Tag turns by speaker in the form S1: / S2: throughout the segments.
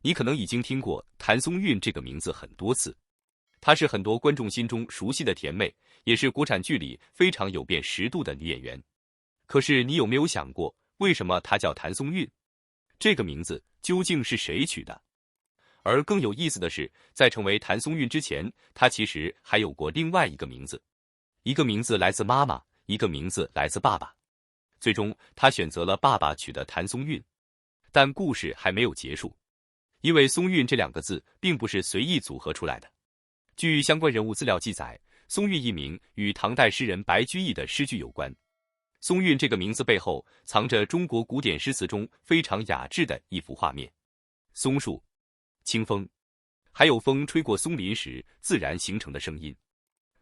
S1: 你可能已經聽過譚松韻這個名字很多次，她是很多觀眾心中熟悉的甜妹，也是國產劇裡非常有辨識度的女演員。可是你有沒有想過，為什麼她叫譚松韻？這個名字究竟是誰取的？而更有意思的是，在成為譚松韻之前，她其實還有過另外一個名字，一個名字來自媽媽，一個名字來自爸爸。最終，她選擇了爸爸取的譚松韻。但故事還沒有結束。因為松韻這兩個字並不是隨意組合出來的。據相關人物資料記載，松韻一名與唐代詩人白居易的詩句有關。松韻這個名字背後藏着中國古典詩詞中非常雅致的一幅畫面：松樹、清風，還有風吹過松林時自然形成的聲音。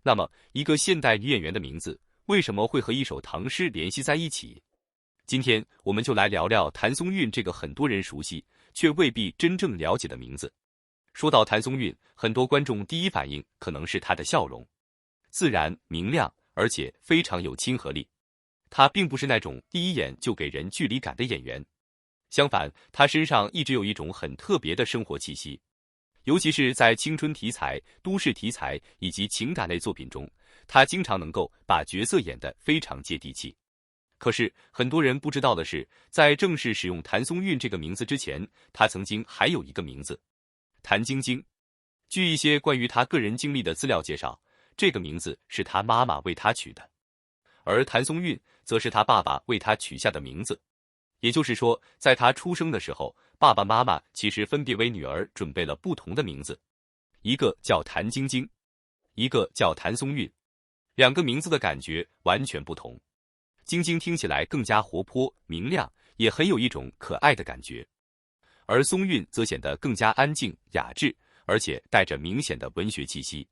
S1: 那麼，一個現代女演員的名字為什麼會和一首唐詩聯繫在一起？今天我們就來聊聊譚松韻這個很多人熟悉卻未必真正了解的名字。說到譚松韻，很多觀眾第一反應可能是她的笑容，自然明亮，而且非常有親和力。她並不是那種第一眼就給人距離感的演員，相反，她身上一直有一種很特別的生活氣息，尤其是在青春題材、都市題材以及情感類作品中，她經常能夠把角色演得非常接地氣。可是很多人不知道的是，在正式使用譚松韻這個名字之前，她曾經還有一個名字譚晶晶。據一些關於她個人經歷的資料介紹，這個名字是她媽媽為她取的，而譚松韻則是她爸爸為她取下的名字。也就是說，在她出生的時候，爸爸媽媽其實分別為女兒準備了不同的名字，一個叫譚晶晶，一個叫譚松韻，兩個名字的感覺完全不同。晶晶聽起来更加活潑明亮，也很有一種可愛的感觉，而松韻則顯得更加安靜雅致，而且帶着明顯的文學氣息。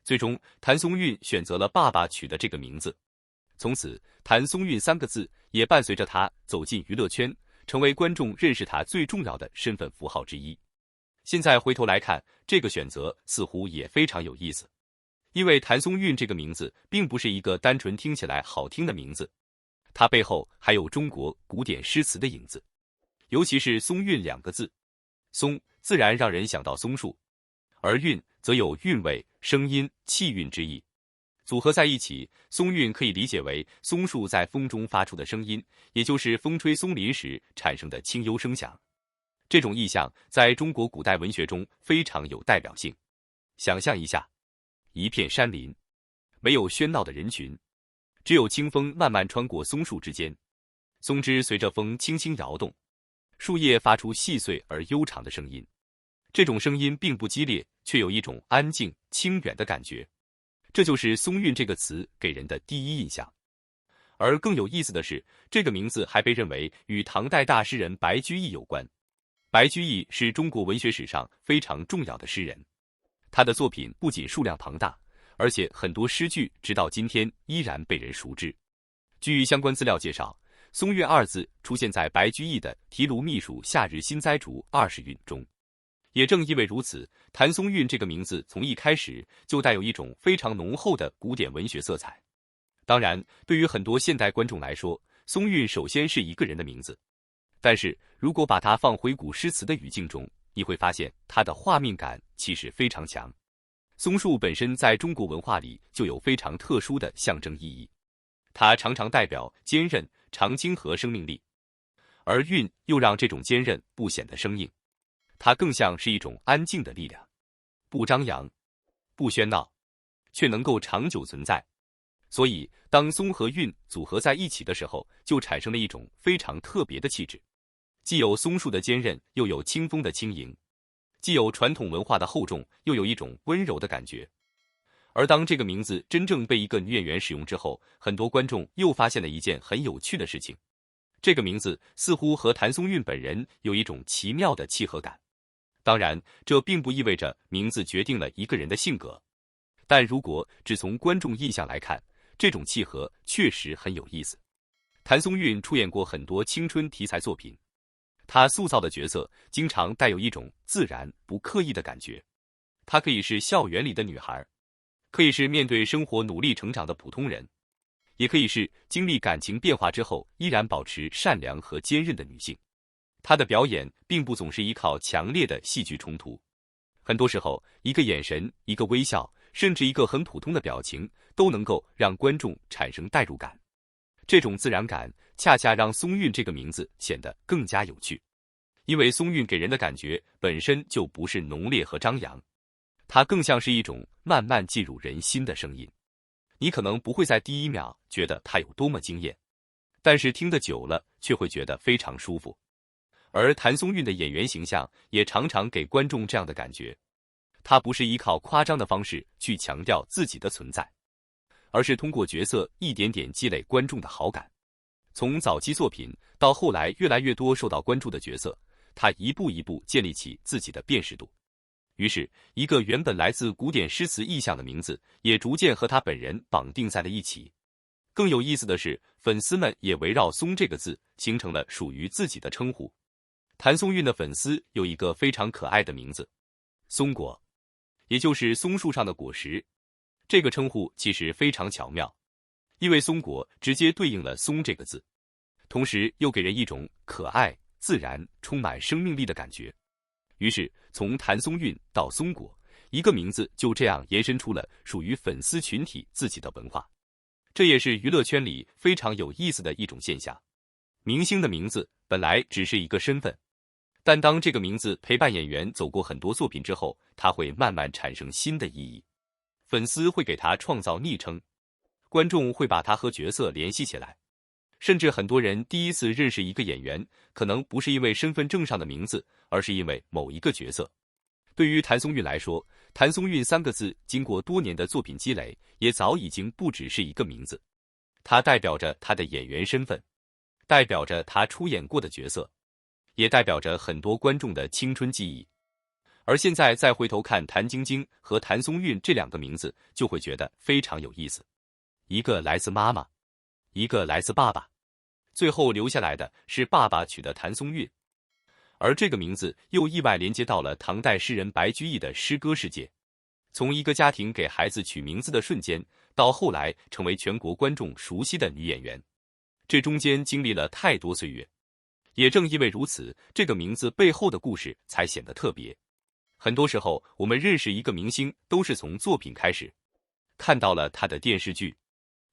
S1: 最終，譚松韻選擇了爸爸取的這個名字，從此譚松韻三個字也伴隨着她走進娛樂圈，成為觀眾認識她最重要的身份符號之一。現在回頭來看，這個選擇似乎也非常有意思，因為譚松韻這個名字並不是一個單純聽起來好聽的名字，它背後還有中國古典詩詞的影子，尤其是松韻兩個字，松自然讓人想到松樹，而韻則有韻味、聲音、氣韻之意。組合在一起，松韻可以理解為松樹在風中發出的聲音，也就是風吹松林時產生的清幽聲響。這種意象在中國古代文學中非常有代表性。想象一下，一片山林，沒有喧鬧的人群，只有清風慢慢穿過松樹之間，松枝隨着風輕輕搖動，樹葉發出細碎而悠長的聲音。這種聲音並不激烈，卻有一種安靜清遠的感覺。這就是松韻這個詞給人的第一印象。而更有意思的是，這個名字還被認為與唐代大詩人白居易有關。白居易是中國文學史上非常重要的詩人，他的作品不僅數量龐大，而且很多詩句直到今天依然被人熟知。據相關資料介紹，松韻二字出現在白居易的《題廬秘屬夏日新栽竹20韻》中。也正因為如此，譚松韻这個名字從一開始就帶有一種非常濃厚的古典文學色彩。當然，對於很多現代觀眾來說，松韻首先是一個人的名字，但是如果把它放回古詩詞的語境中，你會發現它的畫面感其實非常強。松樹本身在中國文化裡就有非常特殊的象徵意義，它常常代表堅韌、長青和生命力，而韻又讓這種堅韌不顯得生硬。它更像是一種安靜的力量，不張揚，不喧鬧，卻能夠長久存在。所以，當松和韻組合在一起的時候，就產生了一種非常特別的氣質，既有松樹的堅韌，又有清風的輕盈，既有傳統文化的厚重，又有一種溫柔的感覺。而當這個名字真正被一個女演員使用之後，很多觀眾又發現了一件很有趣的事情，這個名字似乎和譚松韻本人有一種奇妙的契合感。當然，這並不意味着名字決定了一個人的性格，但如果只從觀眾印象來看，這種契合確實很有意思。譚松韻出演過很多青春題材作品，她塑造的角色經常帶有一種自然不刻意的感覺。她可以是校園裡的女孩，可以是面對生活努力成長的普通人，也可以是經歷感情變化之後依然保持善良和堅韌的女性。她的表演並不總是依靠強烈的戲劇衝突，很多時候，一個眼神、一個微笑，甚至一個很普通的表情，都能夠讓觀眾產生代入感。這種自然感，恰恰讓松韻這個名字顯得更加有趣。因為松韻給人的感覺本身就不是濃烈和張揚，它更像是一種慢慢進入人心的聲音。你可能不會在第一秒覺得它有多麼驚豔，但是聽得久了卻會覺得非常舒服。而譚松韻的演員形象也常常給觀眾這樣的感覺，她不是依靠誇張的方式去強調自己的存在，而是通過角色一點點積累觀眾的好感。從早期作品到後來越來越多受到關注的角色，他一步一步建立起自己的辨識度，於是，一個原本來自古典詩詞意象的名字，也逐漸和他本人綁定在了一起。更有意思的是，粉絲們也圍繞“松”這個字，形成了屬於自己的稱呼。譚松韻的粉絲有一個非常可愛的名字——松果，也就是松樹上的果實。這個稱呼其實非常巧妙，因為松果直接對應了“松”這個字，同時又給人一種可愛、自然、充滿生命力的感覺。於是，從譚松韻到松果，一個名字就這樣延伸出了屬於粉絲群體自己的文化。這也是娛樂圈裡非常有意思的一種現象。明星的名字本來只是一個身份，但當這個名字陪伴演員走過很多作品之後，它會慢慢產生新的意義。粉絲會給他創造昵稱，觀眾會把他和角色聯繫起來。甚至很多人第一次認識一個演員，可能不是因為身份證上的名字，而是因為某一個角色。對於譚松韻來說，譚松韻三個字經過多年的作品積累，也早已經不只是一個名字。它代表着他的演員身份，代表着他出演過的角色，也代表着很多觀眾的青春記憶。而現在再回頭看譚晶晶和譚松韻這兩個名字，就會覺得非常有意思。一個來自媽媽，一個來自爸爸，最後留下來的是爸爸取的譚松韻，而這個名字又意外連接到了唐代詩人白居易的詩歌世界。從一個家庭給孩子取名字的瞬間，到後來成為全國觀眾熟悉的女演員，這中間經歷了太多歲月。也正因為如此，這個名字背後的故事才顯得特別。很多時候，我們認識一個明星都是從作品開始，看到了他的電視劇，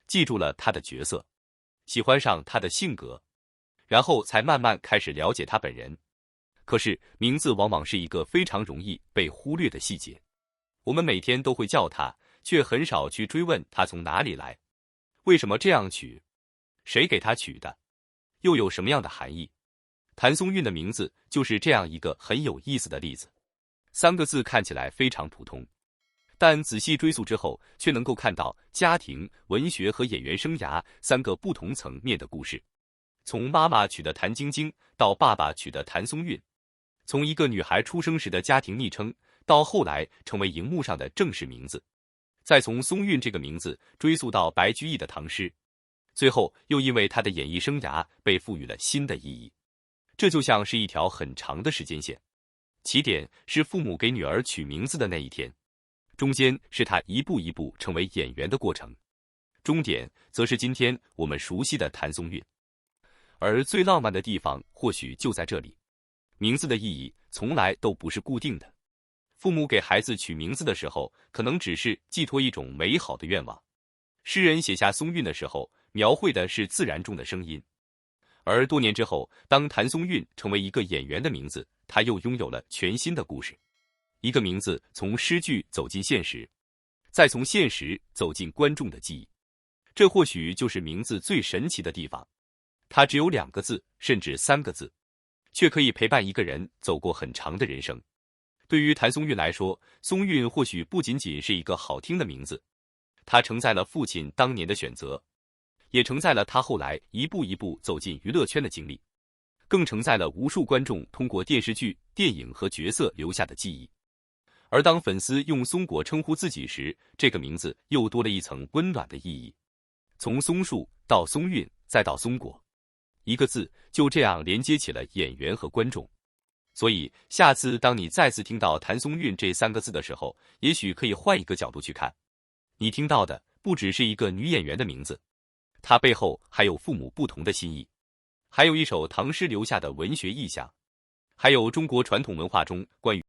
S1: 記住了他的角色，喜歡上他的性格，然後才慢慢開始了解他本人。可是，名字往往是一個非常容易被忽略的細節。我們每天都會叫他，卻很少去追問他從哪裡來，為什麼這樣取，誰給他取的，又有什麼樣的含義。譚松韻的名字就是這樣一個很有意思的例子。三個字看起來非常普通，但仔細追溯之後，卻能夠看到家庭、文學和演員生涯三個不同層面的故事。從媽媽取的譚晶晶到爸爸取的譚松韻，從一個女孩出生時的家庭昵稱，到後來成為熒幕上的正式名字，再從松韻這個名字追溯到白居易的唐詩，最後又因為她的演藝生涯被賦予了新的意義。這就像是一條很長的時間線，起點是父母給女兒取名字的那一天，中間是她一步一步成為演員的過程，終點則是今天我們熟悉的譚松韻。而最浪漫的地方或許就在這裡，名字的意義從來都不是固定的。父母給孩子取名字的時候，可能只是寄託一種美好的願望；詩人寫下松韻的時候，描繪的是自然中的聲音。而多年之後，當譚松韻成為一個演員的名字，他又擁有了全新的故事。一個名字從詩句走進現實，再從現實走進觀眾的記憶。這或許就是名字最神奇的地方。它只有2個字，甚至3個字，卻可以陪伴一個人走過很長的人生。對於譚松韻來說，松韻或許不僅僅是一個好聽的名字，它承載了父親當年的選擇，也承載了他後來一步一步走進娛樂圈的經歷，更承載了無數觀眾通過電視劇、電影和角色留下的記憶。而當粉絲用松果稱呼自己時，這個名字又多了一層溫暖的意義。從松樹到松韻，再到松果，一個字就這樣連接起了演員和觀眾。所以，下次當你再次聽到譚松韻這3個字的時候，也許可以換一個角度去看。你聽到的不只是一個女演員的名字，她背後還有父母不同的心意，還有一首唐詩留下的文學意象。還有中國傳統文化中關於